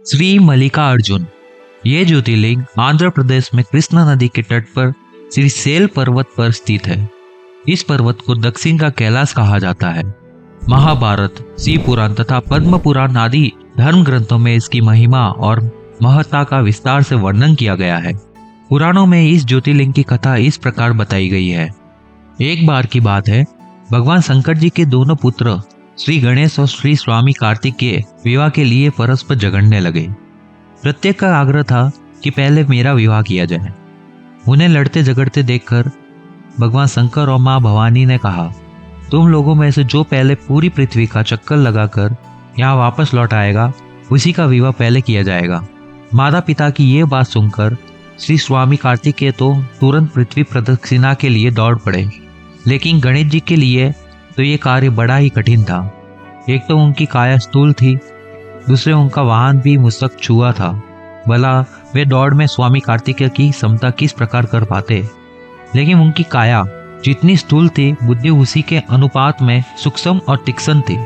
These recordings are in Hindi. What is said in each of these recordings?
श्री मल्लिकार्जुन। ये ज्योतिर्लिंग आंध्र प्रदेश में कृष्णा नदी के तट पर श्री सेल पर्वत पर स्थित है। इस पर्वत को दक्षिण का कैलाश कहा जाता है। महाभारत, शिव पुराण तथा पद्म पुराण आदि धर्म ग्रंथों में इसकी महिमा और महत्ता का विस्तार से वर्णन किया गया है। पुराणों में इस ज्योतिर्लिंग की कथा इस प्रकार बताई गई है। एक बार की बात है, भगवान शंकर जी के दोनों पुत्र श्री गणेश और श्री स्वामी कार्तिकेय विवाह के लिए परस्पर झगड़ने लगे। प्रत्येक का आग्रह था कि पहले मेरा विवाह किया जाए। उन्हें लड़ते झगड़ते देखकर भगवान शंकर और मां भवानी ने कहा, तुम लोगों में से जो पहले पूरी पृथ्वी का चक्कर लगाकर यहाँ वापस लौट आएगा, उसी का विवाह पहले किया जाएगा। माता पिता की ये बात सुनकर श्री स्वामी कार्तिकेय तो तुरंत पृथ्वी प्रदक्षिणा के लिए दौड़ पड़े, लेकिन गणेश जी के लिए तो ये कार्य बड़ा ही कठिन था। एक तो उनकी काया स्थूल थी, दूसरे उनका वाहन भी मुस्तक छुआ था। भला वे दौड़ में स्वामी कार्तिकेय की क्षमता किस प्रकार कर पाते। लेकिन उनकी काया जितनी स्थूल थी, बुद्धि उसी के अनुपात में सूक्ष्म और तीक्ष्ण थी।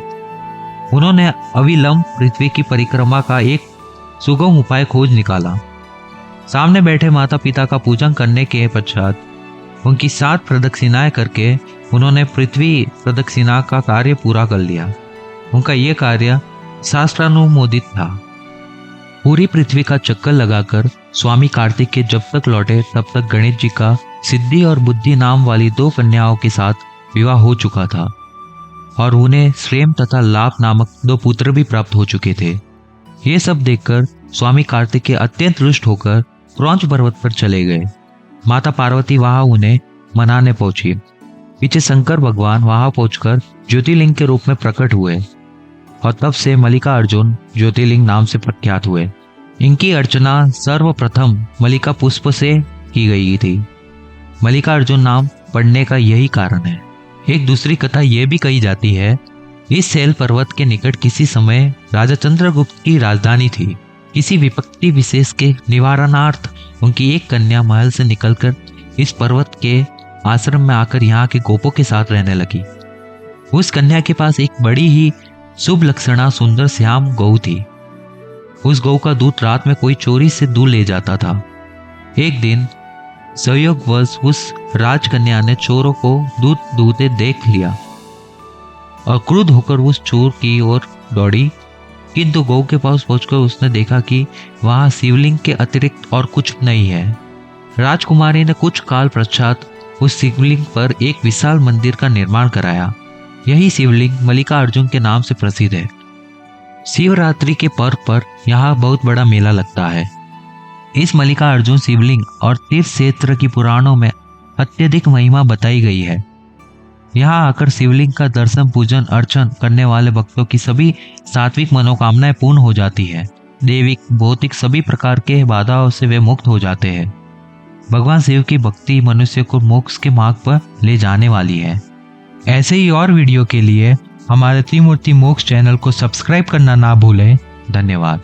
उन्होंने अविलंब पृथ्वी की परिक्रमा का एक सुगम उपाय खोज निकाला। सामने बैठे माता पिता का पूजन करने के पश्चात उनकी 7 प्रदक्षिणाएं करके उन्होंने पृथ्वी प्रदक्षिणा का कार्य पूरा कर लिया। उनका यह कार्य शास्त्रानुमोदित था। पूरी पृथ्वी का चक्कर लगाकर स्वामी कार्तिकेय जब तक लौटे तब तक गणेश जी का सिद्धि और बुद्धि नाम वाली 2 कन्याओं के साथ विवाह हो चुका था और उन्हें श्रेम तथा लाभ नामक 2 पुत्र भी प्राप्त हो चुके थे। ये सब देखकर स्वामी कार्तिकेय अत्यंत रुष्ट होकर क्रौंच पर्वत पर चले गए। माता पार्वती वहां उन्हें मनाने पहुंची। पीछे शंकर भगवान वहां पहुंचकर ज्योतिर्लिंग के रूप में प्रकट हुए और तब से मल्लिकार्जुन ज्योतिर्लिंग नाम से प्रख्यात हुए। इनकी अर्चना सर्वप्रथम मल्लिका पुष्प से की गई थी। मल्लिकार्जुन नाम पड़ने का यही कारण है। एक दूसरी कथा यह भी कही जाती है, इस सेल पर्वत के निकट किसी समय राजा चंद्रगुप्त की राजधानी थी। किसी विपत्ति विशेष के निवारणार्थ उनकी एक कन्या महल से निकलकर इस पर्वत के आश्रम में आकर यहाँ के गोपों के साथ रहने लगी। उस कन्या के पास एक बड़ी ही शुभ लक्षणा सुंदर श्याम गौ थी। उस गौ का दूध रात में कोई चोरी से दूध ले जाता था। एक दिन संयोगवश उस राजकन्या ने चोरों को दूध दूहते देख लिया और क्रुद्ध होकर उस चोर की ओर दौड़ी, किंतु गौ के पास पहुंचकर उसने देखा कि वहां शिवलिंग के अतिरिक्त और कुछ नहीं है। राजकुमारी ने कुछ काल पश्चात उस शिवलिंग पर एक विशाल मंदिर का निर्माण कराया। यही शिवलिंग मल्लिकार्जुन के नाम से प्रसिद्ध है। शिवरात्रि के पर्व पर यहाँ बहुत बड़ा मेला लगता है। इस मल्लिकार्जुन शिवलिंग और तीर्थ क्षेत्र की पुराणों में अत्यधिक महिमा बताई गई है। यहाँ आकर शिवलिंग का दर्शन, पूजन, अर्चन करने वाले भक्तों की सभी सात्विक मनोकामनाएं पूर्ण हो जाती है। दैविक, भौतिक सभी प्रकार के बाधाओं से वे मुक्त हो जाते हैं। भगवान शिव की भक्ति मनुष्य को मोक्ष के मार्ग पर ले जाने वाली है। ऐसे ही और वीडियो के लिए हमारे त्रिमूर्ति मोक्ष चैनल को सब्सक्राइब करना ना भूलें। धन्यवाद।